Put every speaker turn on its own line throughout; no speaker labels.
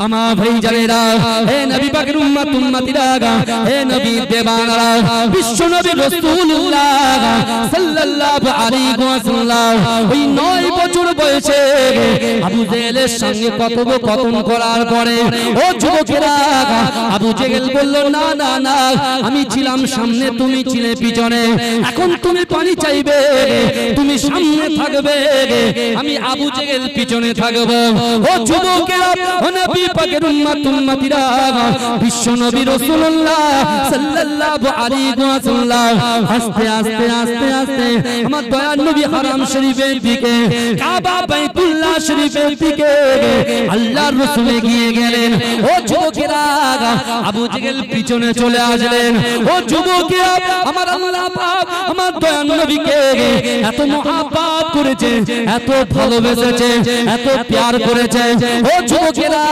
আমার ভাই জানেরা, হে নবী পাকের উম্মত উম্মতিরা, হে নবী দেবানারা, বিশ্ব নবী রাসূলুল্লাহ সাল্লাল্লাহু আলাইহি ওয়াসাল্লাম ওই 9 বছর বয়সে আবু জেহেলের সঙ্গে কথোপকথন করার পরে ও যুবকেরা, আবু জেহেল বলল, না না না, আমি ছিলাম সামনে, তুমি ছিলে পিছনে, এখন তুমি পানি চাইবে, তুমি সামনে থাকবে, আমি আবু জেহেল পিছনে থাকব। ও যুবকেরা, ও নবী পাকের উম্মত উম্মতিরা, বিশ্ব নবী রাসূলুল্লাহ সাল্লাল্লাহু আলাইহি ওয়াসাল্লাম আস্তে আস্তে আস্তে আস্তে আমার দয়ার নবী হারাম শরীফের দিকে, কাবা বাইতুল্লাহ শরীফের দিকে আল্লাহর রাসূল এগিয়ে গেলেন। ও যুবকেরা, আবু জেহেল পিছনে চলে আসলেন। ও যুবকেরা, আমার আল্লাহ পাক আমার দয়ার নবীকে এত মহব্বত করেছে, এত ভালোবেসেছে, এত প্যার করেছে। ও যুবকেরা,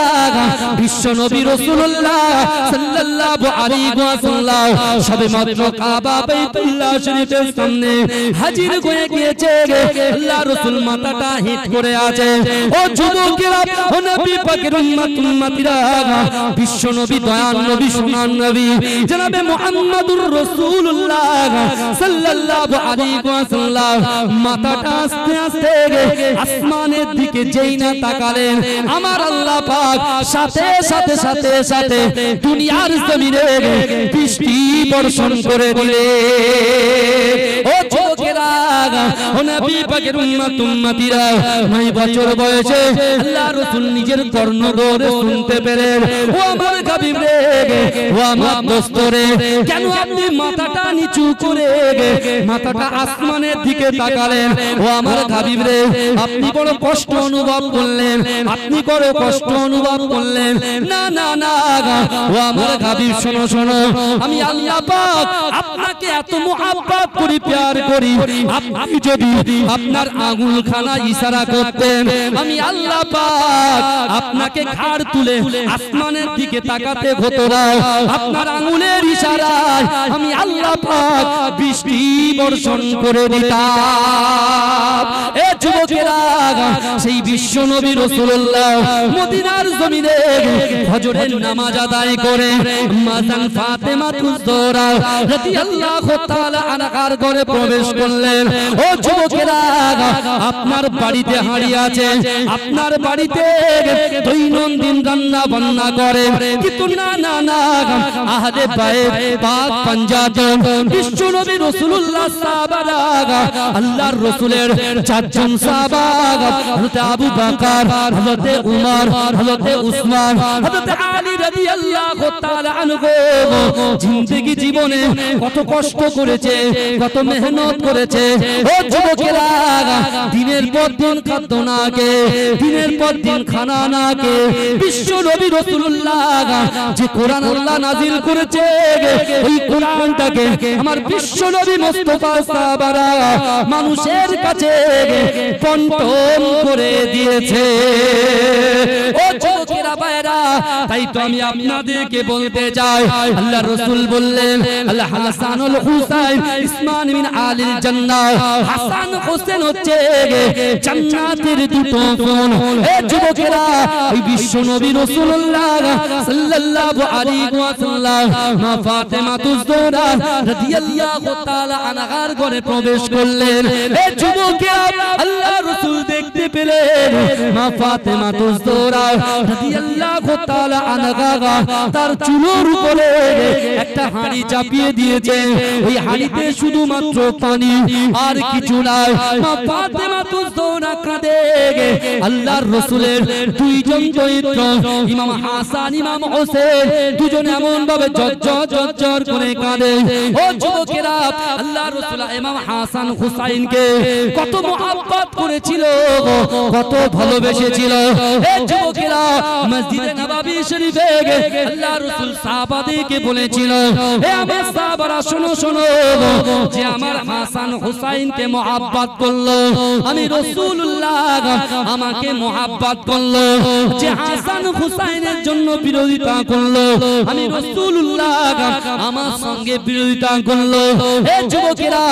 বিশ্ব নবী রাসূলুল্লাহ সাল্লাল্লাহু আলাইহি ওয়াসাল্লাম সবেমাত্র কাবা বাইতুল্লাহ শরীফের সামনে হাজির হয়ে গিয়েছে, আল্লাহর রাসূল মাথাটা হিট করে আছে। ও যুবকেরা, ও নবী পাকের উম্মত উম্মতিরা, বিশ্ব নবী দয়ার নবী সোনার নবী জনাবে মুহাম্মদুর রাসূলুল্লাহ সাল্লাল্লাহু আলাইহি ওয়াসাল্লাম মাথাটা আস্তে আস্তে আসমানের দিকে যেই না তাকালেন, আমার আল্লাহ পাক সাথে সাথে সাথে সাথে দুনিয়ার জমিনে বৃষ্টি বর্ষণ করে দিলেন। ও যুবকেরা, ও নবী পাকের উম্মত উম্মতিরা, 9 বছর বয়সে আল্লাহর রাসূল নিজের কর্ণগোরে শুনতে পেলেন, ও আমার হাবিব রে, ও আমার দোস্ত রে, কেন আপনি মাথাটা নিচু করে মাথাটা আসমানের দিকে তাকালেন? ও আমার হাবিব রে, আপনি বড় কষ্ট অনুভব করলেন, আপনি বড় কষ্ট অনুভব করলেন। না না না, ও আমার হাবিব শোনো শোনো, আমি আল্লাহ পাক আপনাকে এত মুহাব্বত করি, প্যার করি, আপনি যদি আপনার আঙুলখানা ইশারা করতেন, আমি আল্লাহ পাক আপনাকে ঘাড় তুলে আসমানের দিকে তাকাতে হতো না, আপনার আঙুলের ইশারায় আমি আল্লাহ পাক বৃষ্টি বর্ষণ করে দিতাম। এ যুবকেরা, সেই বিশ্ব নবী রাসূলুল্লাহ মদিনার জমিনে ফজরের নামাজ আদায় করে মাজান ফাতেমা তুজরা রাদিয়াল্লাহু তাআলা আনহার ঘরে প্রবেশ করলেন। ও যুবকেরা, আপনার বাড়িতে হাঁড়ি আছে, আপনার বাড়িতে দৈনন্দিন রান্না বান্না করে, কিন্তু না না না, আহলে বাইত পাক পাঞ্জাতন বিশ্ব নবী রাসূলুল্লাহ সাহাবারা, আল্লাহর রাসূলের 4 জন সাহাবা, হযরত আবু বকর, হযরত উমর, হযরত উসমান, হযরত আলী রাদিয়াল্লাহু তাআলা আনহু জিন্দেগি জীবনে কত কষ্ট করেছে, কত মেহনত করেছে। ও যুবকেরা, দিনের পর দিন খাদ্য না কে, দিনের পর দিন খানা না কে, বিশ্ব নবী রাসূলুল্লাহ যে কোরআন আল্লাহ নাজিল করেছে, ওই কোরআনটাকে আমার বিশ্ব নবী মুস্তাফা সাহাবারা মানুষের কাছে বন্টন করে দিয়েছে। ও যুবকেরা ভাইরা, তাই তো আমি আপনাদেরকে বলতে চাই, আল্লাহ রাসূল বললেন, আল্লাহ হাসানুল হুসাইন ইসমান মিন আলিল জান্নাহ, হাসান হোসেন হচ্ছে জান্নাতের দুটো কোণ। এ যুবকেরা, ওই বিশ্ব নবী রাসূলুল্লাহ সাল্লাল্লাহু আলাইহি ওয়াসাল্লাম মা ফাতেমা তুজরা রাদিয়াল্লাহু তাআলা আনহার ঘরে প্রবেশ করলেন। এ যুবকেরা, আল্লাহ রাসূল দেখতে পেলেন মা ফাতেমা তুজরা রাদিয়াল্লাহু তাআলা আনহা তার চুলের উপরে একটা হাঁড়ি চাপিয়ে দিয়েছে, ওই হাঁড়িতে শুধুমাত্র পানি আর কিছু নাই। মা ফাতেমা তুজরা কাঁদে, আল্লাহর রাসূলের 2 জন চরিত্র, ইমাম হাসান ইমাম হোসেন, দুজনে এমন ভাবে ঝরঝর করে কাঁদে। ও যুবকেরা, আল্লাহর রাসূল ইমাম হাসান হুসাইনকে কত মুহাব্বত করেছিল, কত ভালোবেসেছিল। এ যুবকেরা, মসজিদে নববী শরীফে আল্লাহর রাসূল সাহাবাদেরকে বলেছিল, হে আমার সাহাবারা শোনো শোনো, যে আমার হাসান হুসাইনকে মুহাব্বত করলো, আমি রাসূলুল্লাহ আমাকে মুহাব্বত করলো, যে হাসান হুসাইনের জন্য বিরোধিতা করলো, আমি রাসূলুল্লাহ আমার সঙ্গে বিরোধিতা করলো। হে যুবকেরা,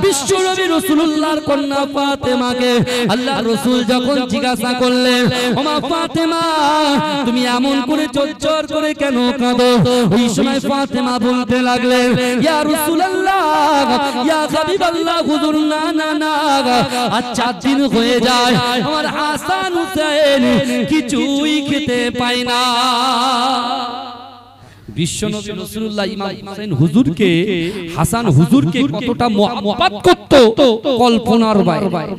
বিশ্ব নবী রাসূলুল্লাহর কন্যা ফাতেমাকে আল্লাহর রাসূল যখন জিজ্ঞাসা করলেন, ও মা ফাতেমা, তুমি এমন করে চচ্চর করে কেন কাঁদো? ওই সময় ফাতেমা বলতে লাগলেন, ইয়া রাসূলুল্লাহ, ইয়া হাবিবাল্লাহ, হুজুর না না না, আজ 4 দিন হয়ে যায় আমার হাসান হুসাইন কিছুই খেতে পায় না। বিশ্বনবী রাসূলুল্লাহ ইমাম হোসেন হুজুরকে, হাসান হুজুরকে কতটা মহব্বত করত কল্পনার বাইরে।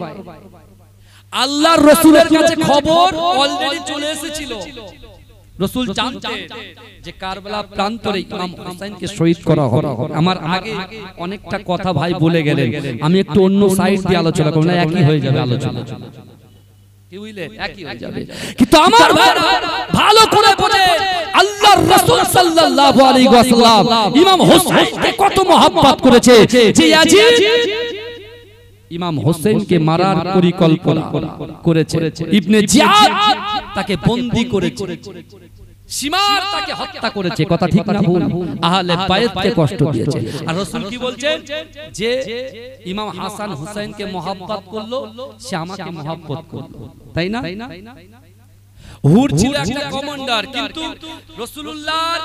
আল্লাহর রাসূলের কাছে খবর অলরেডি চলে এসেছিল। রাসূল জানতেন যে কারবালা প্রান্তরে ইমাম হোসেনকে শহীদ করা হবে। আমার আগে অনেকটা কথা ভাই বলে গেলেন, আমি একটু অন্য সাইড দিয়ে আলোচনা করব, না একই হয়ে যাবে আলোচনা, কি বুঝলেন, একই হয়ে যাবে। কিন্তু আমার ভাই ভালো করে বোঝে আল্লাহর রাসূল সাল্লাল্লাহু আলাইহি ওয়াসাল্লাম ইমাম হোসেনকে কত মহব্বত করেছে যে ইয়াজিদ ইমাম হোসেনকে মারার পরিকল্পনা করেছে। ইবনে জিয়াদ তাকে বন্দী করেছে, শিমার তাকে হত্যা করেছে। কথা ঠিক না ভুল? আহলে বায়তকে কষ্ট দিয়েছে। আর রাসূল কি বলছেন? যে ইমাম হাসান হুসাইনকে মহব্বত করলো, সে আমাকে মহব্বত করলো, তাই না? হুর ছিল একটা কমান্ডার, কিন্তু রাসূলুল্লাহর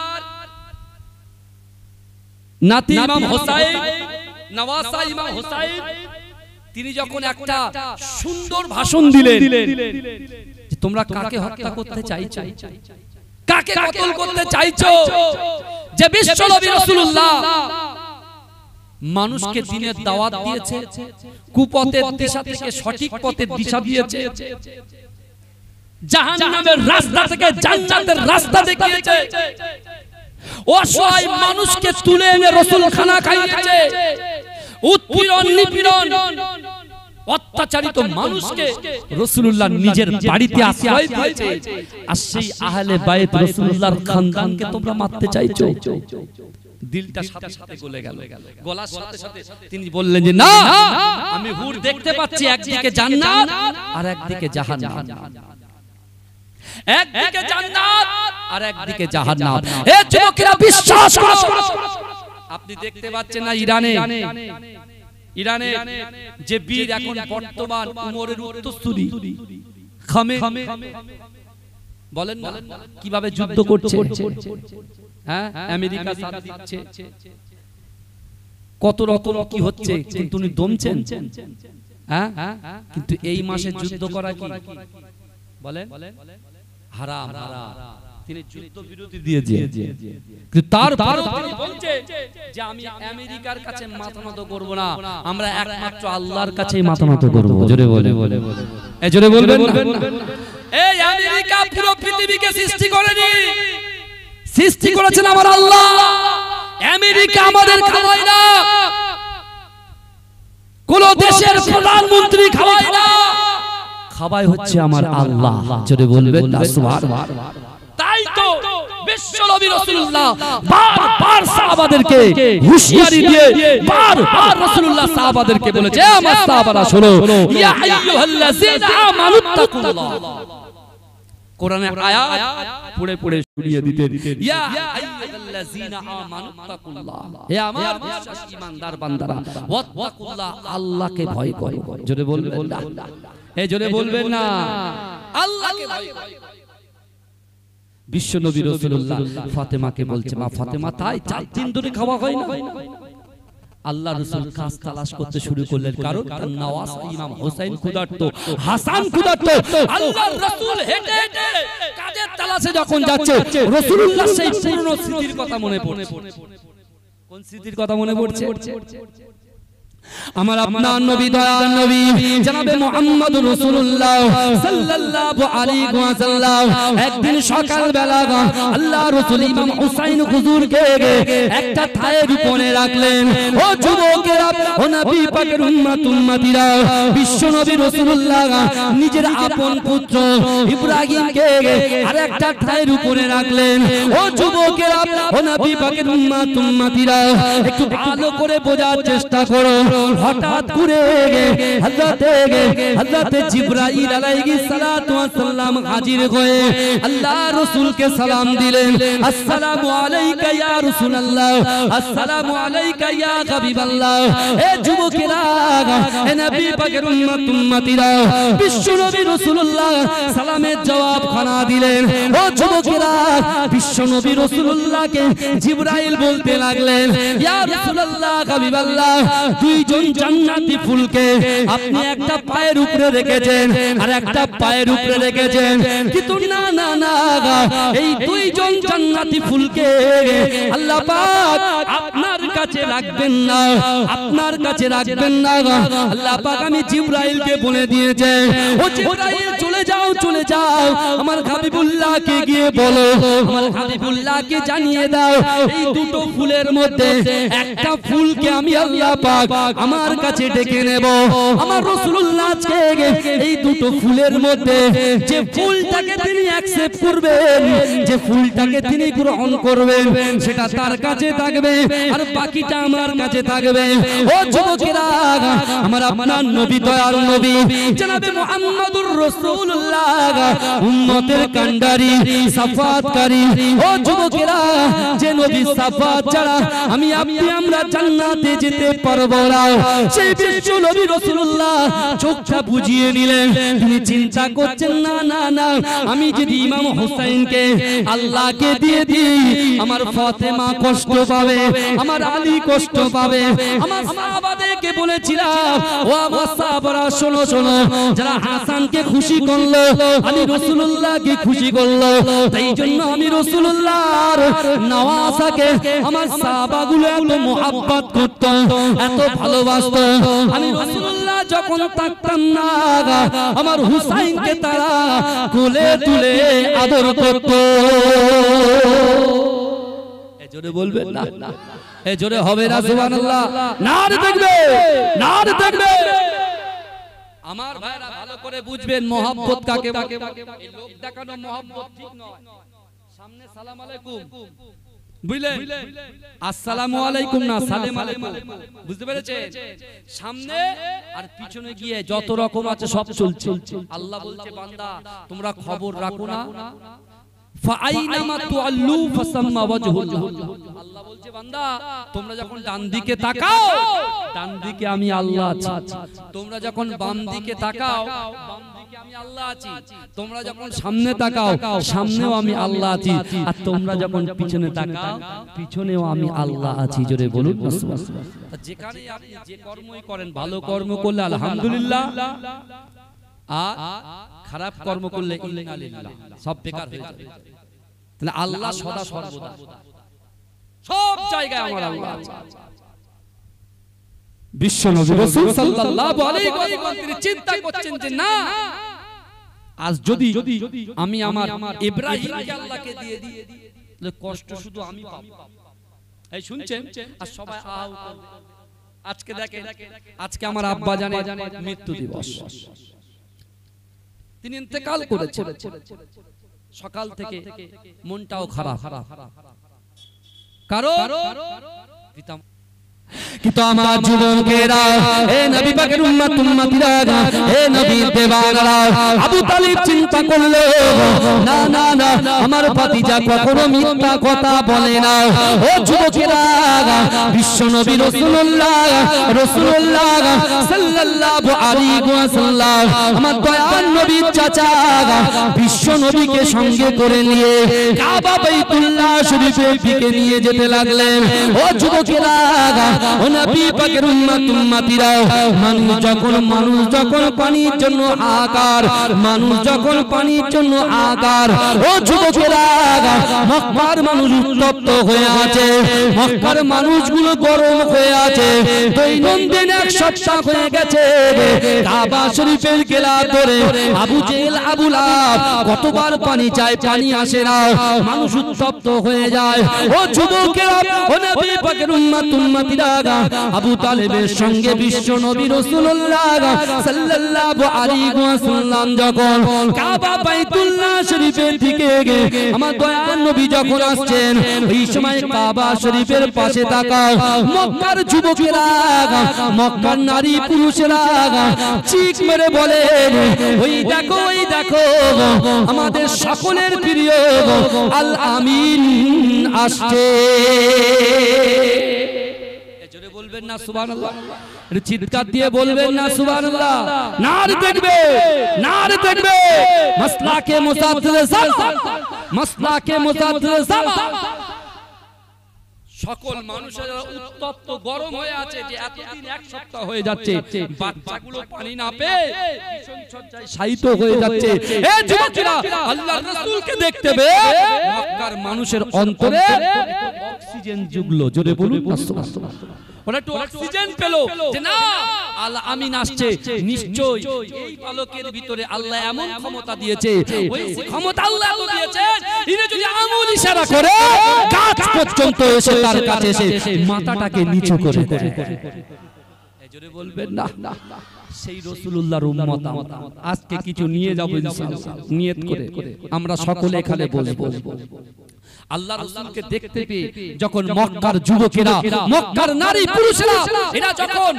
নাতি ইমাম হোসাইন, নওয়াসা ইমাম হোসাইন, তিনি যখন একটা সুন্দর ভাষণ দিলেন যে তোমরা কাকে হত্যা করতে চাইছো, কাকে কতল করতে চাইছো, যে বিশ্বনবী রাসূলুল্লাহ মানুষকে দ্বীনের দাওয়াত দিয়েছে, কুপথের দিশা থেকে সঠিক পথের দিশা দিয়েছে, জাহান্নামের রাস্তা থেকে জান্নাতের রাস্তা দেখিয়েছে, অসহায় মানুষকে তুলে এনে রাসূল খানা খাইয়েছে, উৎপীড়ন নিপীড়ন অত্যাচারিত মানুষকে রাসূলুল্লাহ নিজের বাড়িতে আশ্রয় দিয়েছে। আর সেই আহলে বায়ত রাসূলুল্লাহর খানদানকে তোমরা মারতে চাইছো। দিলটা সাথে সাথে গলে গেল, গলার সাথে সাথে তিনি বললেন যে না, আমি হুর দেখতে পাচ্ছি, একদিকে জান্নাত আর একদিকে জাহান্নাম, একদিকে জান্নাত আর একদিকে জাহান্নাম। এ যুবকেরা বিশ্বাস করো, আপনি দেখতে পাচ্ছেন না ইরানে যে বীর এখন বর্তমান উমরের উত্তরসূরি খামেনি, বলেন না কিভাবে যুদ্ধ করছে, হ্যাঁ আমেরিকা সাথ দিচ্ছে, কত রকম কি হচ্ছে, কিন্তু উনি দমছেন, হ্যাঁ। কিন্তু এই মাসে যুদ্ধ করা কি বলেন হারাম, তিনি যুদ্ধ বিরতি দিয়েছে। কিন্তু তারপর তিনি বলছে যে আমি আমেরিকার কাছে মাথা নত করব না, আমরা একমাত্র আল্লাহর কাছেই মাথা নত করব। জোরে বলে এই জোরে বলবেন না। এই আমেরিকা পুরো পৃথিবীকে সৃষ্টি করেনি, সৃষ্টি করেছেন আমার আল্লাহ। আমেরিকা আমাদের খাওয়ায় না, কোন দেশের প্রধানমন্ত্রী খাওয়ায় না, খাওয়ায় হচ্ছে আমার আল্লাহ। জোরে বলবেন না সুবহানাল্লাহ। তাই তো বিশ্বনবী রাসূলুল্লাহ বারবার সাহাবাদেরকে হুঁশিয়ারি দিয়ে বারবার রাসূলুল্লাহ সাহাবাদেরকে বলেছে, আমার সাহাবারা শোনো, ইয়া আইয়ুহাল্লাযীনা আমানুত্তাকুল্লাহ। কোরআনের আয়াত পড়ে পড়ে শুনিয়ে দিতেন, ইয়া আইয়ুহাল্লাযীনা আমানুত্তাকুল্লাহ, হে আমার বিশ্বাসী ঈমানদার বান্দারা, ওয়াত্তাকুল্লাহ, আল্লাহকে ভয় করো। জোরে বলবেন না, এই জোরে বলবেন না, আল্লাহকে ভয় করো। বিশ্বনবী রাসূলুল্লাহ ফাতেমাকে বলছে, মা ফাতেমা, তাই 4 দিন ধরে খাওয়া হয় না। আল্লাহ রাসূল কাজ তালাশ করতে শুরু করলেন, কারণ তার নওয়াজ ইমাম হোসেন ক্ষুধার্ত, হাসান ক্ষুধার্ত। আল্লাহর রাসূল হেঁটে হেঁটে কাজের তালাশে যখন যাচ্ছে, রাসূলুল্লাহ সেই পুরনো স্মৃতির কথা মনে পড়ছে। কোন স্মৃতির কথা মনে পড়ছে? আমার আপনার নবী, দয়ার নবী জনাবে মুহাম্মদুর রাসূলুল্লাহ সাল্লাল্লাহু আলাইহি ওয়াসাল্লাম একদিন সকাল বেলা আল্লাহ রাসূল ইমাম হুসাইন হুজুরকে একটা থায়ের উপরে রাখলেন। ও যুবকেরা, ও নবী পাকের উম্মতিরা, বিশ্ব নবী রাসূলুল্লাহ নিজের আপন পুত্র ইব্রাহিমকে আরেকটা থায়ের উপরে রাখলেন। ও যুবকেরা, ও নবী পাকের উম্মতিরা, একটু ভালো করে বোঝার চেষ্টা করো। হঠাৎ করে হযরতে জিবরাইল আলাইহিস সালাতু ওয়াস সালাম হাজির হয়ে আল্লাহ রাসূলকে সালাম দিলেন। আসসালামু আলাইকা ইয়া রাসূলুল্লাহ, আসসালামু আলাইকা ইয়া হাবিবাল্লাহ। এ যুবকেরা, এ নবী পাকের উম্মতিরা, বিশ্ব নবী রাসূলুল্লাহ সালামের জবাব খানা দিলেন। ও যুবকেরা, বিশ্ব নবী রাসূলুল্লাহকে জিবরাইল বলতে লাগলেন, ইয়া রাসূলুল্লাহ হাবিবাল্লাহ, দুইজন জান্নাতি ফুলকে আপনি একটা পায়ের উপরে রেখেছেন আর একটা পায়ের উপরে রেখেছেন, কিন্তু না না না, এই দুইজন জান্নাতি ফুলকে আল্লাহ পাক আপনার কাছে রাখবেন না, আপনার কাছে রাখবেন না। আল্লাহ পাক আমি জিবরাইলকে বলে দিয়েছে, ও জিবরাইল চলে যাও, চলে যাও, আমার হাবিবুল্লাহকে গিয়ে বলো, আমার হাবিবুল্লাহকে জানিয়ে দাও, এই দুটো ফুলের মধ্যে একটা ফুলকে আমি আল্লাহ পাক আমার কাছে ডেকে নেব। আমার রাসূলুল্লাহ আজকে এই দুটো ফুলের মধ্যে যে ফুলটাকে তিনি অ্যাকসেপ্ট করবেন, যে ফুলটাকে তিনি গ্রহণ করবেন, সেটা তার কাছে থাকবে আর বাকিটা আমার কাছে থাকবে। ও যুবকেরা, আমার আপনার নবী, দয়ার নবী জনাবে মুহাম্মদুর রাসূলুল্লাহ, উম্মতের কান্ডারি, সাফাতকারী। ও যুবকেরা, যে নবী সাফাত ছাড়া আমি আপনি আমরা জান্নাতে যেতে পারবো না, সেই বিশ্ব নবী রাসূলুল্লাহ চোখটা বুজিয়ে নিলেন। তিনি চিন্তা করছেন, না না না, আমি যদি ইমাম হোসেনকে আল্লাহকে দিয়ে দিই, আমার ফাতেমা কষ্ট পাবে, আমার আলী কষ্ট পাবে। আমার সাহাবাদেরকে বলেছিলাম, ও আমার সাহাবারা শোনো শোনো, যারা হাসানকে খুশি করলো, আমি রাসূলুল্লাহকে খুশি করলো, তাই জন্য আমি রাসূলুল্লাহর নওয়াসাকে আমার সাহাবাগুলো এত মুহাব্বত করত, এত ভালোবাসত। আমি রাসূলুল্লাহ যখন থাকতাম না, আমার হুসাইনকে তারা কোলে তুলে আদর করত। জোরে বলবেন না, এ জোরে হবে না সুবহানাল্লাহ, নারে দেখবে, নারে দেখবে। আমার ভাইরা ভালো করে বুঝবেন মহব্বত কাকে বলে। এই লোক দেখানো মহব্বত ঠিক নয়। সামনে সালাম আলাইকুম, বুঝলেন? আসসালামু আলাইকুম না, সালাম আলাইকুম, বুঝতে পেরেছেন? সামনে আর পিছনে গিয়ে যত রকম আছে সব চলছে। আল্লাহ বলছে, বান্দা তোমরা খবর রাখো না, ফাআইনামা তুআল্লু ফাসাম্মা ওয়াজহুল্লাহ। আল্লাহ বলছে, বান্দা তোমরা যখন ডান দিকে তাকাও, ডান দিকে আমি আল্লাহ আছি। তোমরা যখন বাম দিকে তাকাও, বাম দিকে আমি আল্লাহ আছি। তোমরা যখন সামনে তাকাও, সামনেও আমি আল্লাহ আছি। আর তোমরা যখন পিছনে তাকাও, পিছনেও আমি আল্লাহ আছি। জোরে বলুন সুবহানাল্লাহ। যেখানে আপনি যে কর্মই করেন, ভালো কর্ম করলে আলহামদুলিল্লাহ, আর খারাপ কর্ম করলে ইন্না লিল্লাহ, সব বেকার হয়ে যাবে। তাহলে আল্লাহ সদা সর্বদা সব জায়গায় আমার আল্লাহ আছে। বিশ্ব নবী রাসূল সাল্লাল্লাহু আলাইহি ওয়াসাল্লাম তিনি চিন্তা করছেন যে না, আজ যদি আমি আমার ইব্রাহিমকে আল্লাহকে দিয়ে দিই, তাহলে কষ্ট শুধু আমি পাবো। এই শুনছেন? আর সবাই আউ করবে। আজকে দেখেন, আজকে আমার আব্বা জানে মৃত্যু দিবস, তিনি ইন্তেকাল করেছেন। সকাল থেকে মনটাও খারাপ, কারণ পিতা। কিন্তু আমার যুবকেরা, হে নবী পাকের উম্মতিরা, হে নবীর দেওয়ানরা, আবু তালিব চিন্তা করলো, না না না, আমার ভাতিজা কখনো মিথ্যা কথা বলে না। ও যুবকেরা, বিশ্ব নবী রাসূলুল্লাহ সাল্লাল্লাহু আলাইহি ওয়াসাল্লাম, আমার দয়ার নবীর চাচা বিশ্ব নবীকে সঙ্গে করে নিয়ে কাবা বাইতুল্লাহ শরীফের দিকে নিয়ে যেতে লাগলেন। ও যুবকেরা, ও নবী পাকের উম্মতিরা, মানুষ যখন পানির জন্য আকার, মানুষ যখন পানির জন্য আকার, ও যুবকেরা, মক্কার মানুষ উত্তপ্ত হয়ে আছে, মক্কার মানুষগুলো গরম হয়ে আছে। দৈনন্দিন এক সপ্তাহ হয়ে গেছে, কাবা শরীফের গেলা ধরে আবু জেহেল, আবু লাহাব কতবার পানি চায়, পানি আসে না, মানুষ উত্তপ্ত হয়ে যায়। ও যুবকেরা, ও নবী পাকের উম্মতিরা, উম্মতিরা আবু তালেবের সঙ্গে বিশ্ব নবী রাসূলুল্লাহ সাল্লাল্লাহু আলাইহি ওয়াসাল্লাম যখন কাবা বাইতুল্লাহ শরীফের দিকে আমার দয়ার নবী যখন আসছেন ওই সময় কাবা শরীফের পাশে থাকা মক্কার যুবকেরা মক্কার নারী পুরুষেরা চিৎ মেরে বলে ওই দেখো আমাদের সকলের প্রিয় আল আমিন আসছে। জোরে বলবেন না সুবহানাল্লাহ, চিৎকার দিয়ে বলবেন না সুবহানাল্লাহ। নারে দেখবে মাসলাকে মুসাদ্দিদ জামান সকল মানুষের উত্তপ্ত গরম হয়ে আছে যে এতদিন এক সপ্তাহ হয়ে যাচ্ছে বাচ্চাগুলো পানি না পেয়ে ভীষণ সজ্জায় শায়িত হয়ে যাচ্ছে। এই যুবকেরা আল্লাহর রাসূলকে দেখতে পেয়ে মক্কার মানুষের অন্তরে অক্সিজেন জুগলো। জোরে বলুন না সুবহানাল্লাহ। ওরা একটু অক্সিজেন পেল যে না আল আমিন আসছে। নিশ্চয় এই বালকের ভিতরে আল্লাহ এমন ক্ষমতা দিয়েছে, ওই ক্ষমতা আল্লাহ তো দিয়েছেন ইনি যদি আঙুল ইশারা করে গাছ পর্যন্ত এসে তার কাছে এসে মাথাটাকে নিচু করে দেয়। জোরে বলবেন না। সেই রাসূলুল্লাহর উম্মত আজকে কিছু নিয়ে যাব ইনশাআল্লাহ নিয়ত করে আমরা সকলে এখানে বলবো। আল্লাহ রাসূলকে দেখতে পেয়ে যখন মক্কার যুবকেরা মক্কার নারী পুরুষেরা এরা যখন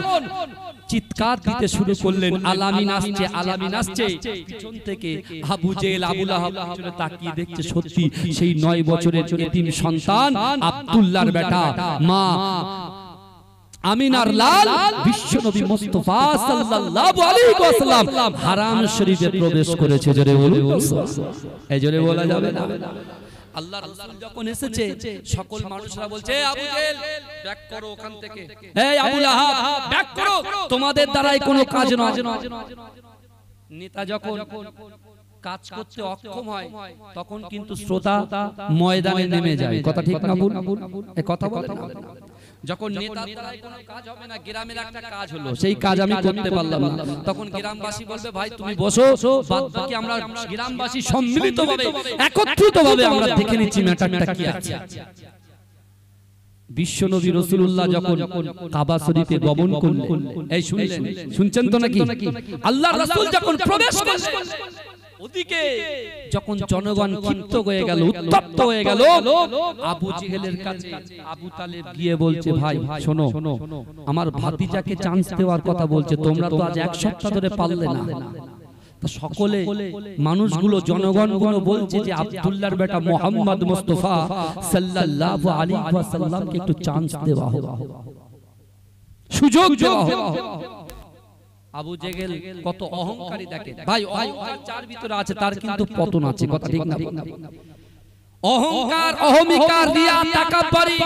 চিৎকার দিতে শুরু করলেন আলামিন আসছে আলামিন আসছে, পিছন থেকে আবু জেহেল আবু লাহাব পিছনে তাকিয়ে দেখছে সত্যি সেই 9 বছরের এতিম সন্তান আব্দুল্লাহর বেটা মা আমিনার লাল বিশ্বনবী মুস্তাফা সাল্লাল্লাহু আলাইহি ওয়াসাল্লাম হারাম শরীফে প্রবেশ করেছে। জোরে বলুন এই জোরে বলা যাবে না। আল্লাহ রাসূল যখন এসেছে সকল মানুষরা বলছে আবু জেহেল ব্যাক করো ওখান থেকে, এই আবু লাহাব ব্যাক করো, তোমাদের দ্বারাই কোনো কাজ নয়। নেতা যখন কাজ করতে অক্ষম হয় তখন কিন্তু শ্রোতা ময়দানে নেমে যায়। কথা ঠিক না ভুল? এই কথা বলেন না। যখন নেতার দ্বারাই কোনো কাজ হবে না, গ্রামের একটা কাজ হলো সেই কাজ আমি করতে পারলাম না, তখন গ্রামবাসী বলবে ভাই তুমি বসো, বাদবাকি আমরা গ্রামবাসী সম্মিলিতভাবে একত্রিতভাবে আমরা দেখে নিচ্ছি ম্যাটারটা কি আছে। বিশ্বনবী রাসূলুল্লাহ যখন কাবা শরীফে গমন করলেন, এই শুনলেন শুনছেন তো নাকি? আল্লাহর রাসূল যখন প্রবেশ করলেন ওদিকে যখন জনগণ ক্ষিপ্ত হয়ে গেল উত্তপ্ত হয়ে গেল, আবু জেহেলের কাছে আবু তালেব গিয়ে বলছে ভাই শোনো আমার ভাতিজাকে চান্স দেওয়ার কথা বলছে, তোমরা তো আজ এক সপ্তাহ ধরে পারলে না। সকলে মানুষগুলো জনগণগুলো বলছে যে আব্দুল্লাহর বেটা মুহাম্মদ মুস্তাফা সাল্লাল্লাহু আলাইহি ওয়াসাল্লামকে একটু চান্স দেওয়া হোক, সুযোগ দেওয়া হোক। আবু জেহেল কত অহংকারী দেখেন ভাই, অহংকার যার ভিতরে আছে তার কিন্তু পতন আছে। কথা ঠিক না? অহংকার অহমিকার রিয়া তাকাব্বুরি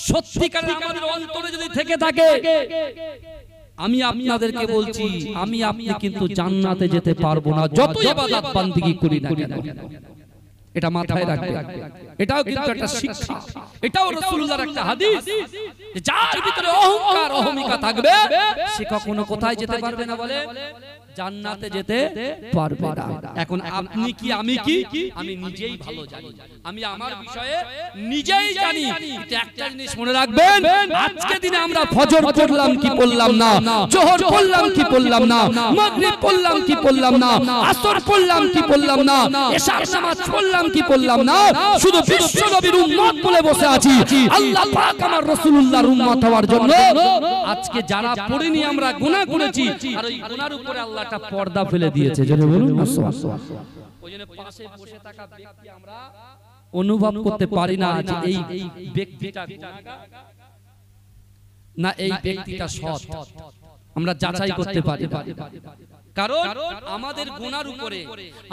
সত্যিকারের আমাদের অন্তরে যদি থেকে থাকে, আমি আপনাদেরকে বলছি আমি আপনি কিন্তু জান্নাতে যেতে পারবো না যত ইবাদত বান্দিগি করি না কেন। এটা মাথায় রাখবে, এটাও কিন্তু একটা শিক্ষা, এটাও রাসূলুল্লাহর একটা হাদিস। যার ভিতরে অহংকার অহমিকা থাকবে সে কখনো কোথায় যেতে পারবে না বলে? জান্নাতে যেতে পারবে না। এখন আপনি কি আমি কি আমি নিজেই ভালো জানি, আমি আমার বিষয়ে নিজেই জানি। কিন্তু একটা জিনিস মনে রাখবেন, আজকে দিনে আমরা ফজর পড়লাম কি পড়লাম না, যোহর পড়লাম কি পড়লাম না, মাগরিব পড়লাম কি পড়লাম না, আসর পড়লাম কি পড়লাম না, এশার নামাজ পড়লাম কি পড়লাম না, শুধু বিশ্ব নবীর উম্মত বলে বসে আছি। আল্লাহ পাক আমার রাসূলুল্লাহর উম্মত হওয়ার জন্য আজকে যারা পড়িনি আমরা গুনাহ করেছি, আর ওই গুনার উপরে আল্লাহ একটা পর্দা ফেলে দিয়েছে। জেনে বলুন না সুবহানাল্লাহ। ওইজন্য পাশে বসে থাকা ব্যক্তি আমরা অনুভব করতে পারি না যে এই ব্যক্তিটা না এই ব্যক্তিটা সৎ, আমরা যাচাই করতে পারি না। কারণ আমাদের গুনার উপরে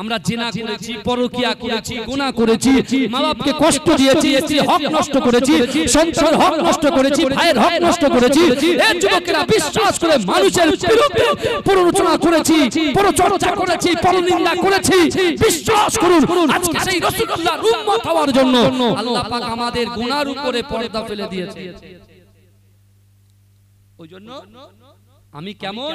আমরা জিনা করেছি, পরকিয়া করেছি, গুনাহ করেছি, মা-বাপকে কষ্ট দিয়েছি, হক নষ্ট করেছি, সন্তানের হক নষ্ট করেছি, ভাইয়ের হক নষ্ট করেছি। এই যুবকেরা বিশ্বাস করে মানুষের বিরুদ্ধে প্ররোচনা করেছি, পরচর্চা করেছি, পরনিন্দা করেছি। বিশ্বাস করুন আজকে সেই রাসূলুল্লাহর উম্মত হওয়ার জন্য আল্লাহ পাক আমাদের গুনার উপরে পর্দা ফেলে দিয়েছে। ওই জন্য আমি কেমন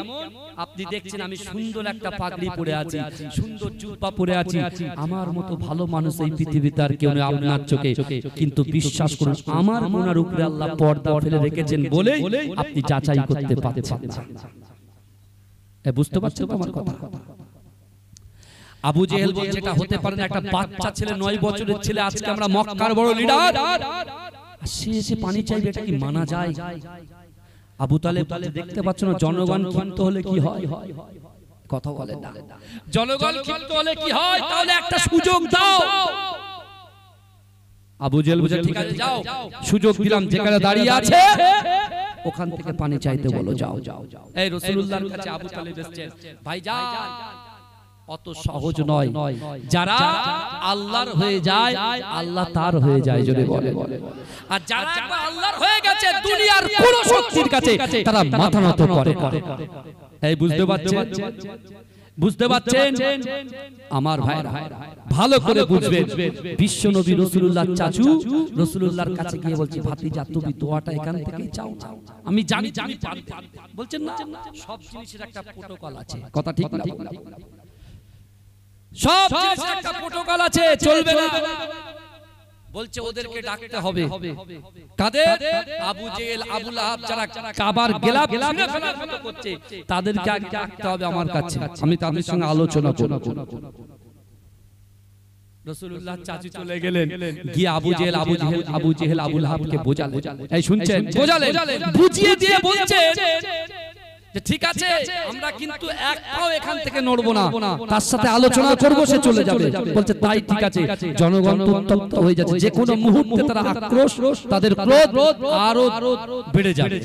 আপনি দেখছেন আমি সুন্দর একটা পাগড়ি পরে আছি, সুন্দর জুব্বা পরে আছি, আমার মতো ভালো মানুষ এই পৃথিবীতে আর কেউ নেই আপনার চোখে। কিন্তু বিশ্বাস করুন আমার মনের উপরে আল্লাহ পর্দা ফেলে রেখেছেন বলে আপনি যাচাই করতে পারছেন না। বুঝতে পারছেন তো আমার কথা? আবু জেহেল বলছে এটা হতে পারে না, একটা বাচ্চা ছেলে 9 বছরের ছেলে, আজকে আমরা মক্কার বড় লিডার, সে এসে পানি চাইবে, এটা কি মানা যায়? আবু তালেব দেখতে পাচ্ছ না জনগণ ক্ষিপ্ত হলে কি হয়? কথা বলে না, জনগণ ক্ষিপ্ত হলে কি হয়? তাহলে একটা সুযোগ দাও। আবু জেহেল বলে ঠিক আছে যাও, সুযোগ দিলাম, যেখানে দাঁড়িয়ে আছে ওখান থেকে পানি চাইতে বলো, যাও। এই রাসূলুল্লাহর কাছে আবু তালেব এসেছেন, ভাইজান অত সহজ নয়, যারা আল্লাহর হয়ে যায় আল্লাহ তার হয়ে যায় জোরে বলে, আর যারা একবার আল্লাহর হয়ে গেছে দুনিয়ার কোন শক্তির কাছে তারা মাথা নত করে। এই বুঝতে পারছেন? বুঝতে পারছেন আমার ভাইরা? ভালো করে বুঝবেন, বিশ্ব নবী রাসূলুল্লাহ চাচু রাসূলুল্লাহর কাছে গিয়ে বলছে ভাতিজা তুমি দোয়াটা এখান থেকেই চাও। আমি জানি বলছেন না, সব জিনিসের একটা প্রোটোকল আছে, কথা ঠিক না? সব জিনিসের একটা প্রোটোকল আছে, চলবে না। বলছে ওদেরকে ডাকতে হবে। কাদের? আবু জেহেল, আবু লাহাব, যারা কাবার গিলাফ ছুঁড়ে ফেলার মতো করছে, তাদেরকে আগে ডাকতে হবে আমার কাছে, আমি তাদের সঙ্গে আলোচনা করব। রাসূলুল্লাহ চাচু চলে গেলেন, গিয়ে আবু জেহেল আবু লাহাবকে বোঝালেন। এই শুনছেন? বোঝালেন, বুঝিয়ে দিয়ে বলছে যে ঠিক আছে আমরা কিন্তু এক পাও এখান থেকে নড়বো না, তার সাথে আলোচনা করব, সে চলে যাবে। বলছে তাই ঠিক আছে। জনগণ উত্তপ্ত হয়ে যাচ্ছে, যে কোনো মুহূর্তে তারা আক্রোশ, তাদের ক্রোধ আরো বেড়ে যাবে,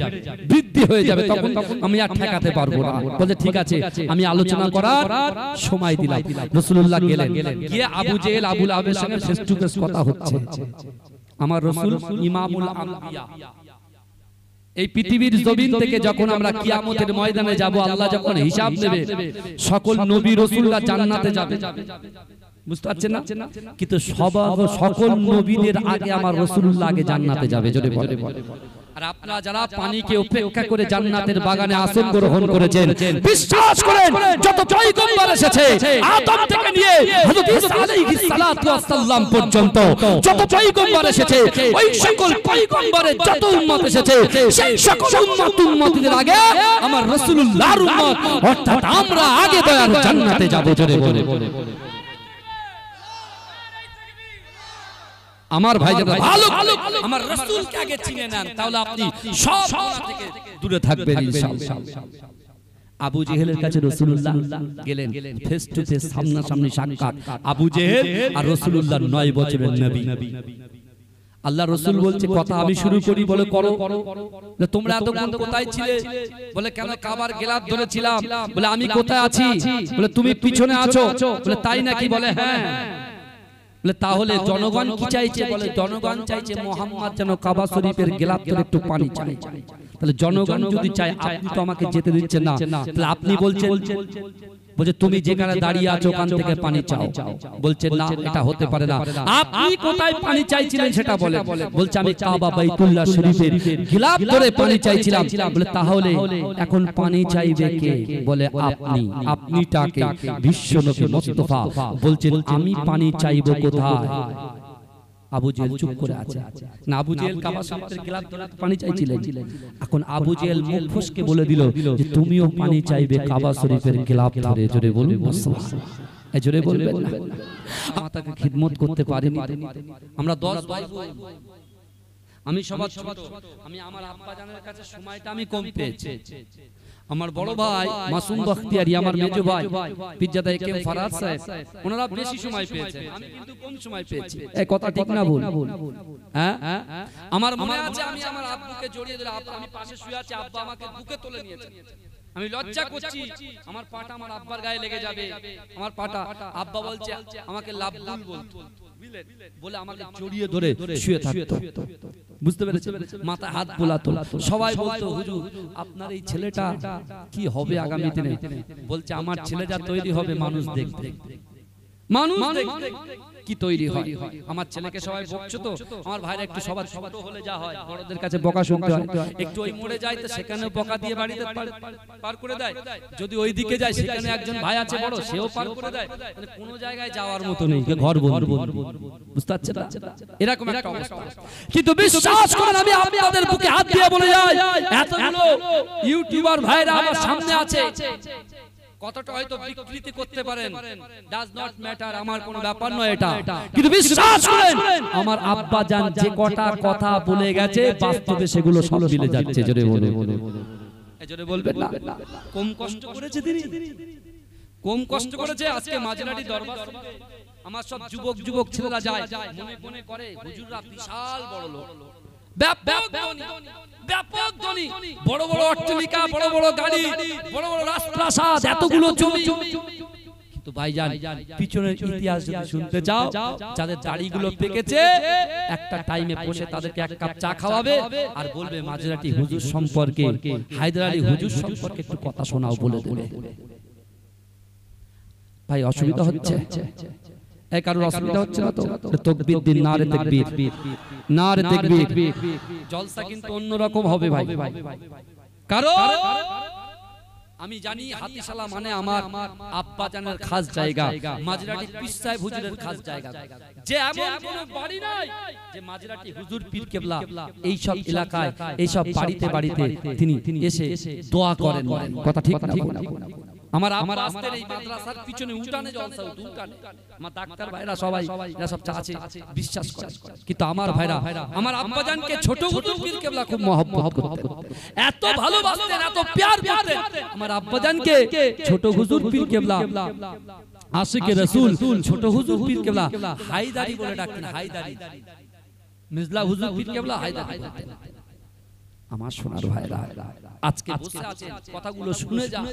বৃদ্ধি হয়ে যাবে, তখন আমি আর ঠেকাতে পারবো না। বলছে ঠিক আছে আমি আলোচনা করার সময় দিলাম। রাসূলুল্লাহ গেলেন, গিয়ে আবু জেহেল আবু লাহাবের সঙ্গে ফেস টু ফেস কথা হচ্ছে। আমার রাসূল ইমামুল আম্বিয়া, এই পৃথিবীর জমিন থেকে যখন আমরা কিয়ামতের ময়দানে যাব, আল্লাহ যখন হিসাব নেবে, সকল নবী রাসূলরা জান্নাতে যাবে, বুঝতে পারছেন না? কিন্তু সকল নবীদের আগে আমার রাসূলুল্লাহ আগে জান্নাতে যাবে, জোরে বলে। আর আপনারা যারা পানিকে উপেক্ষা করে জান্নাতের বাগানে আসন গ্রহণ করেছেন, বিশ্বাস করেন যত পয়গম্বর এসেছে আদম থেকে নিয়ে হযরত ঈসা আলাইহিস সালাতু ওয়াস সালাম পর্যন্ত যত পয়গম্বর এসেছে, ওই সকল পয়গম্বরের যত উম্মত এসেছে, সেই সকল উম্মতের আগে আমার রাসূলুল্লাহর উম্মত, অর্থাৎ আমরা আগে দয়ার জান্নাতে যাব, জোরে বলে। আমার ভাই যারা ভালো আমার রাসূলকে আগে চিনে নেন, তাহলে আপনি সব গুনাহ থেকে দূরে থাকবেন ইনশাআল্লাহ। আবু জেহেলের কাছে রাসূলুল্লাহ গেলেন, ফেস টু ফেস, সামনাসামনি সাক্ষাৎ। আবু জেহেল আর রাসূলুল্লাহ 9 বছরের নবী। আল্লাহ রাসূল বলছে কথা আমি শুরু করি, বলে করো। তোমরা এতক্ষণ কোথায় ছিলে? বলে কেন কাবার গিলাফ ধরেছিলাম। বলে আমি কোথায় আছি? বলে তুমি পিছনে আছো। বলে তাই নাকি? বলে হ্যাঁ। তাহলে জনগণ কি চাইছে? বলে জনগণ চাইছে মুহাম্মদ যেন কাবা শরীফের গিলাফ ধরে একটু পানি চায়। তাহলে জনগণ যদি চায়, আপনি তো আমাকে যেতে দিচ্ছেন না, তাহলে আপনি বলছেন, বলছে তুমি যেখানে দাঁড়িয়ে আছো ওখান থেকে পানি চাও। বলছে না, এটা হতে পারে না। আপনি কোথায় পানি চাইছিলেন সেটা বলে। বলছে আমি কাবা বাইতুল্লাহ শরীফের গিলাফ ধরে পানি চাইছিলাম। বলে তাহলে এখন পানি চাইবে কে? বলে আপনি। আপনিটাকে বিশ্বনবী মুস্তাফা বলছেন আমি পানি চাইবো কোথায়? আবু জেহেল চুপ করে আছে না। আবু জেহেল কাবা শরীফের গিলাফ ধরে পানি চাইছিলেন। এখন আবু জেহেল মুখ ফসকে বলে দিল যে তুমিও পানি চাইবে কাবা শরীফের গিলাফ ধরে। জোরে বলুন সুবহানাল্লাহ। জোরে বলবেন না? মাতাকে খিদমত করতে পারিনি আমরা 10 ভাই বোন। আমি সবার ছোট, আমি আমার আব্বা জানের কাছে সময়টা আমি কম পেয়েছি। আমার বড় ভাই মাসুম বখতিয়ারি, আমার মেজো ভাই পিজ্জাদা একেএম ফরাদ সাহেব, ওনারা বেশি সময় পেয়েছে, আমি কিন্তু কম সময় পেয়েছি। এই কথা ঠিক না ভুল? হ্যাঁ, আমার মনে আছে আমি আমার আব্বুকে জড়িয়ে ধরে, আমি পাশে শুয়ে আছি, আব্বা আমাকে বুকে তুলে নিয়েছে। আমি লজ্জা করছি, আমার পাটা আমার আব্বার গায়ে লেগে যাবে, আমার পাটা। আব্বা বলছে আমাকে লাভবুল বলতো, বলে আমাকে জড়িয়ে ধরে শুয়ে থাকতো। বুঝতে পেরেছেন? মাথায় হাত বোলাতো। সবাই বলতো হুজুর আপনার এই ছেলেটা কি হবে আগামী দিনে? বলছে আমার ছেলে যা তৈরি হবে মানুষ দেখবে। মানুষ কি তৈরি হয়। আমার ছেলেকে সবাই বকছো তো, আমার ভাইরা একটু সবার ছোট হলে যা হয় বড়দের কাছে বকা শুনতে হয়, একটু ওই মোড়ে যায় তো সেখানেও বকা দিয়ে বাড়িতে পার করে দেয়, যদি ওই দিকে যায় সেখানে একজন ভাই আছে বড় সেও পার করে দেয়, মানে কোন জায়গায় যাওয়ার মতো নেই, ঘর বন্ধ। বুঝতে পারছেন না? এরকম একটা অবস্থা। কিন্তু বিশ্বাস করেন আমি আপনাদের বুকে হাত দিয়ে বলে যাই, এতগুলো ইউটিউবার ভাইরা আমার সামনে আছে, কতটা হয়তো বিকৃতি করতে পারেন, ডাজ নট ম্যাটার, আমার কোনো ব্যাপার নয় এটা, কিন্তু বিশ্বাস করেন আমার আব্বা জান যে কটা কথা বলে গেছে বাস্তবে সেগুলো সব মিলে যাচ্ছে। জোরে বলে জোরে বলবেন না? কম কষ্ট করেছে তিনি, কম কষ্ট করেছে। আজকে মাঝরাটি দরবার আমার সব যুবক ছেলেরা যায়, মনে মনে করে হুজুররা বিশাল বড় লোক, ব্যাপক ধনী, বড় বড় অট্টালিকা, বড় বড় গাড়ি, বড় বড় রাজপ্রাসাদ, এতগুলো জমি। কিন্তু ভাইজান পিছনের ইতিহাস যদি শুনতে চাও, যাদের দাড়িগুলো পেকেছে একটা টাইমে বসে তাদেরকে এক কাপ চা খাওয়াবে আর বলবে মাঝরাটি হুজুর সম্পর্কে, হায়দার আলী হুজুর সম্পর্কে একটু কথা শোনাও বলে দেবে। ভাই অসুবিধা হচ্ছে? এই কারোর অসুবিধা হচ্ছে না তো? তাকবীর দিন, নারে তাকবীর, নারে তাকবীর। জলসা কিন্তু অন্যরকম হবে ভাই, কারণ আমি জানি হাতিশালা মানে আমার আব্বা জানের খাস জায়গা, মাঝরাটি পীর সাহেব হুজুরের খাস জায়গা, যে এমন কোন বাড়ি নাই যে মাঝরাটি হুজুর পীর কেবলা এই সব এলাকায় এই সব বাড়িতে বাড়িতে তিনি এসে দোয়া করেন। কথা ঠিক না? আমার আব্বাসদের এই মাদ্রাসার পিছনে উঠানে জলসা হতো, উঠানে আমার ডাক্তার ভাইরা সবাই এরা সব আছে বিশ্বাস করে। কিন্তু আমার ভাইরা আমার আব্বাজানকে ছোট হুজুর পীর কেবলা খুব মহব্বত করতেন, এত ভালোবাসতেন, এত প্যার করতেন। আমার আব্বাজানকে ছোট হুজুর পীর কেবলা আশিকে রাসূল ছোট হুজুর পীর কেবলা হায়দারি বলে ডাকতেন, হায়দারি। মিজলা হুজুর পীর কেবলা হায়দারি বলতেন। আমার সোনার ভাইরা আজকে বসে আছেন, কথাগুলো শুনে যান,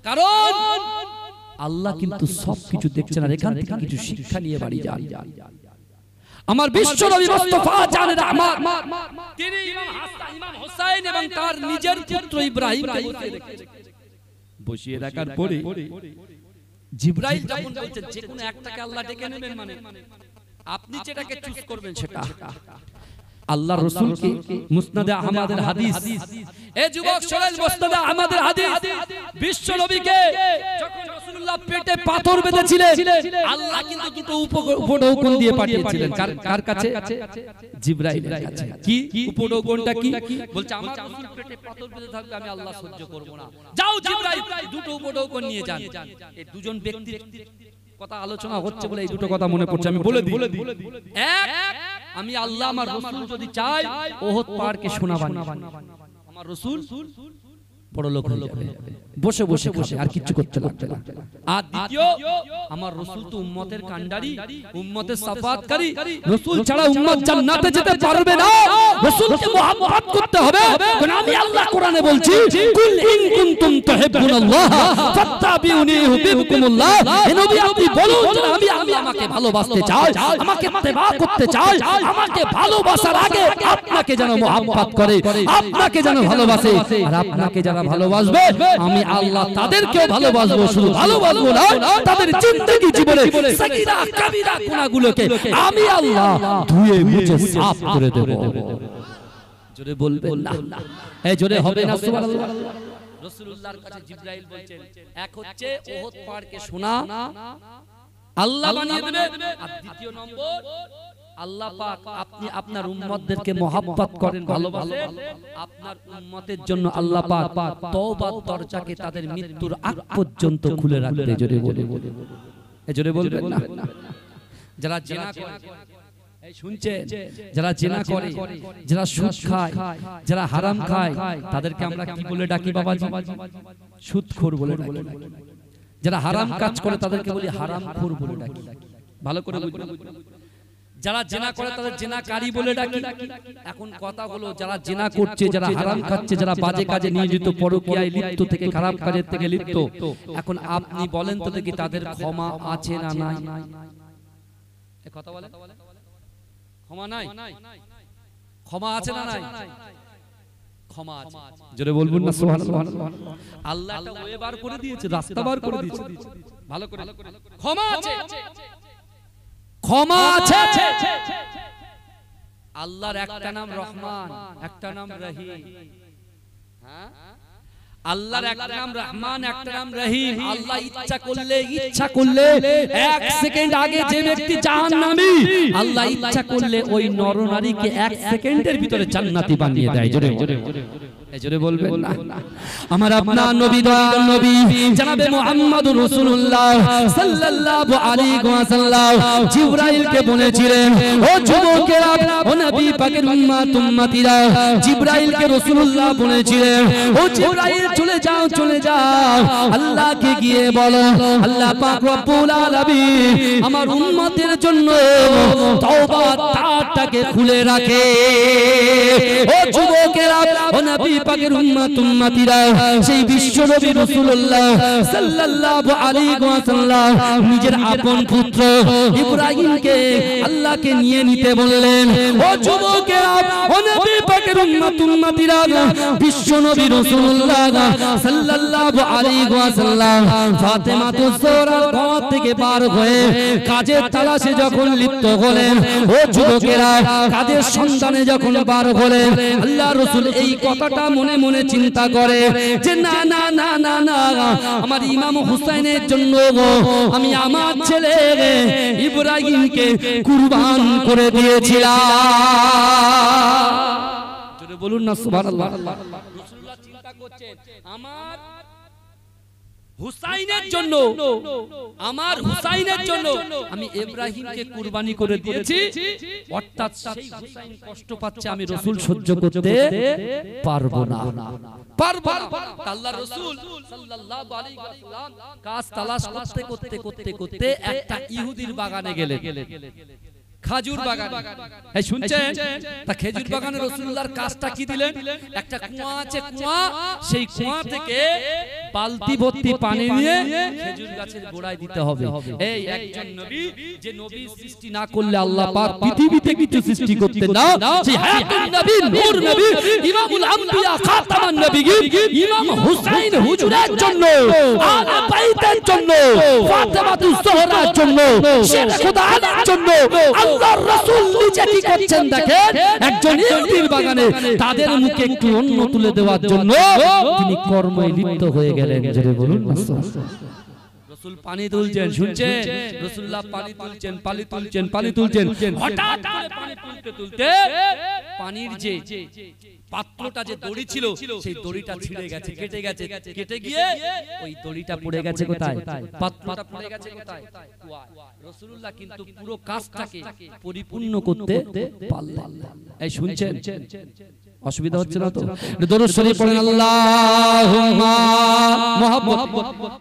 কারণ আল্লাহ কিন্তু সবকিছু দেখছেন আর এখান থেকে কিছু শিক্ষা নিয়ে বাড়ি যান। আমার বিশ্ব নবী মুস্তাফা জানে রহমত তিনি ইমাম হাসান, ইমাম হোসেন এবং তার নিজের পুত্র ইব্রাহিমকে বসিয়ে রাখার পরে জিবরাইল যখন বলছেন যে কোনো একটাকে আল্লাহ ডেকে নেবেন, মানে আপনি যেটাকে চুজ করবেন সেটা। আল্লাহ রাসূলকে মুসনাদে আহমদের হাদিস, এ যুবক শুনেন মুসনাদে আহমদের হাদিস, বিশ্ব নবীকে যখন রাসূলুল্লাহ পেটে পাথর বেঁধেছিলেন আল্লাহ কিন্তু দুটো উপঢৌকন দিয়ে পাঠিয়েছিলেন। কার কাছে? জিবরাইলের কাছে। কি উপঢৌকনটা? কি বলছে? আমার রাসূল পেটে পাথর বেঁধে থাকবে, আমি আল্লাহ সহ্য করব না, যাও জিবরাইল দুটো উপঢৌকন নিয়ে যান। এই দুজন ব্যক্তির কথা আলোচনা হচ্ছে বলে এই দুটো কথা মনে পড়ছে, আমি বলে দিই। এক, আমি আল্লাহ আমার রাসূল যদি চাই ওহদ পাহাড়কে সোনা বানিয়ে আমার রাসূল বড় লোক হয়ে যাবে, বসে বসে খাবে, আর কিছু করতে লাগবে না। আর দ্বিতীয়, আমার রাসূল তো উম্মতের কান্ডারি, উম্মতের সাফাতকারী, রাসূল ছাড়া উম্মত জান্নাতে যেতে পারবে না, রাসূলকে মুহাব্বত করতে হবে। কারণ আমি আল্লাহ কোরআনে বলছি, কুল ইন কুনতুম তুহিব্বুনাল্লাহ ফাত্তাবিউনি ইউহিব্বুকুমুল্লাহ। হে নবী আপনি বলুন যে আমি আল্লাহ আমাকে ভালোবাসতে চাই, আমাকে ইত্তেবা করতে চাই, আমাকে ভালোবাসার আগে আপনাকে যেন মুহাব্বত করে, আপনাকে যেন ভালোবাসে, আর আপনাকে যারা ভালোবাসবে আমি আল্লাহ তাদেরকেও ভালোবাসবো। শুধু ভালোবাসবো না, তাদের জিন্দেগি জীবনে সগীরা কবিরা গুনাহগুলোকে আমি আল্লাহ ধুয়ে মুছে সাফ করে দেব। জোরে বলবেন না? এই জোরে হবে না সুবহানাল্লাহ? রাসূলুল্লাহর কাছে জিবরাইল বলছেন, এক হচ্ছে ওহদ পাহাড়কে সোনা আল্লাহ বানিয়ে দেবে, আর দ্বিতীয় নম্বর আল্লাহ পাক আপনি আপনার উম্মতদেরকে মহব্বত করেন, ভালোবাসেন, আপনার উম্মতের জন্য আল্লাহ পাক তওবার দরজাকে তাদের মৃত্যুর আগ পর্যন্ত খুলে রাখবে। জোরে বলে জোরে বলবেন না? যারা জিনা করে, এই শুনছেন, যারা জিনা করে, যারা সুদ খায়, যারা হারাম খায়, তাদেরকে আমরা কি বলে ডাকি বাবাজি? সুদখোর বলে ডাকি। যারা হারাম কাজ করে তাদেরকে বলি হারামখোর বলে ডাকি। ভালো করে বুঝবেন। যারা জিনা করে তাদের জিনাকারী বলে ডাকি। এখন কথা হলো যারা জিনা করছে, যারা হারাম খাচ্ছে, যারা বাজে কাজে নিয়োজিত, পরকীয়ায় লিপ্ত থেকে খারাপ কাজের থেকে লিপ্ত, এখন আপনি বলেন তো দেখি তাদের ক্ষমা আছে না নাই? এই কথা বলেন, ক্ষমা নাই? ক্ষমা আছে না নাই? ক্ষমা আছে। জোরে বলবেন না সুবহানাল্লাহ। আল্লাহ একটা ওয়ে বার করে দিয়েছে, রাস্তা বার করে দিয়েছে। ভালো করে ক্ষমা আছে, ক্ষমা আছে। আল্লাহর একটা নাম রহমান, একটা নাম রহিম। হ্যাঁ, আল্লাহর একটা নাম রহমান, একটা নাম রহিম। আল্লাহ ইচ্ছা করলে 1 সেকেন্ড আগে যে ব্যক্তি জাহান্নামী, আল্লাহ ইচ্ছা করলে ওই নরনারীকে 1 সেকেন্ডের ভিতরে জান্নাতি বানিয়ে দেয়। জোরে জোরে বলবেন না। আমার আপনার নবী দয়াল নবী জনাবে মুহাম্মদুর রাসূলুল্লাহ সাল্লাল্লাহু আলাইহি ওয়াসাল্লাম জিবরাইলকে বলেছিলেন, ও যুবকেরা, ও নবী পাকের উম্মতিরা, জিবরাইলকে রাসূলুল্লাহ বলেছিলেন, ও জিবরাইল চলে যাও, চলে যাও, আল্লাহকে গিয়ে বলো আল্লাহ পাক রব্বুল আলামিন আমার উম্মতের জন্য তওবার দ্বারটাকে খুলে রাখে। ও যুবকেরা, ও নবী পাকের উম্মতিরা, সেই বিশ্ব নবী রাসূলুল্লাহ সাল্লাল্লাহু আলাইহি ওয়াসাল্লাম নিজের আপন পুত্র ইব্রাহিমকে আল্লাহকে নিয়ে নিতে বললেন। ও যুবকেরা, ও নবী পাকের উম্মতিরা, বিশ্ব নবী রাসূলুল্লাহ সাল্লাল্লাহু আলাইহি ওয়াসাল্লাম ফাতেমা তুসরার ঘর থেকে বার হয়ে কাজের তালাশে যখন লিপ্ত হলেন, ও যুবকেরা, কাজের সন্ধানে যখন বার হলেন, আল্লাহ রাসূল এই কথাটা মনে মনে চিন্তা করে যে না না না না না, আমার ইমাম হুসাইনের জন্য আমি আমার ছেলে ইব্রাহিমকে কুরবান করে দিয়েছিলাম। জোরে বলুন না সুবহানাল্লাহ। রাসূলুল্লাহ চিন্তা করছেন আমার হুসাইনের জন্য, আমার হুসাইনের জন্য আমি ইব্রাহিমকে কুরবানি করে দিয়েছি, অর্থাৎ সেই হুসাইন কষ্ট পাচ্ছে, আমি রাসূল সহ্য করতে পারবো না, পারবো না। আল্লাহর রাসূল সাল্লাল্লাহু আলাইহি ওয়াসাল্লাম কাজ তালাশ করতে করতে করতে করতে একটা ইহুদির বাগানে গেলেন, খাজুর বাগান। এই শুনছেন, তা খেজুর বাগানে রাসূলুল্লাহর কাজটা কি দিলেন? একটা কুয়া আছে, কুয়া, সেই কুয়া থেকে বালতি ভর্তি পানি নিয়ে খেজুর গাছের গোড়ায় দিতে হবে। এই একজন নবী, যে নবী সৃষ্টি না করলে আল্লাহ পাক পৃথিবীতে কিছু সৃষ্টি করতে না, সেই হায়াতুন নবী, নূর নবী, ইমামুল আম্বিয়া, খাতামান নবিয়্যিন ইমাম হুসাইন হুজুরের জন্য, আলে বাইতের জন্য, ফাতেমাতুজ জোহরার জন্য, শের খোদা আলীর জন্য আল্লাহর রাসূল নিজে কি করছেন দেখেন, একজন ইহুদির বাগানে তাদের মুখে একটু অন্ন তুলে দেওয়ার জন্য তিনি কর্মে লিপ্ত হয়ে গেলেন। জোরে বলুন না। রাসূল পানি তুলছেন, শুনছেন, রাসূলুল্লাহ পানি তুলছেন, পানি তুলছেন, পানি তুলছেন, হঠাৎ করে পানি তুলতে তুলতে পানির যে পাত্রটা, যে দড়ি ছিল, সেই দড়িটা ছিঁড়ে গেছে, কেটে গেছে, কেটে গিয়ে ওই দড়িটা পড়ে গেছে কোথায়? পাত্রটা পড়ে গেছে কোথায়? রাসূলুল্লাহ কিন্তু পুরো কাজটাকে পরিপূর্ণ করতে পারলেন। এই শুনছেন, অসুবিধা হচ্ছে না তো? দরুদ শরীফ পড়েন, আল্লাহুম্মা মুহাম্মদ।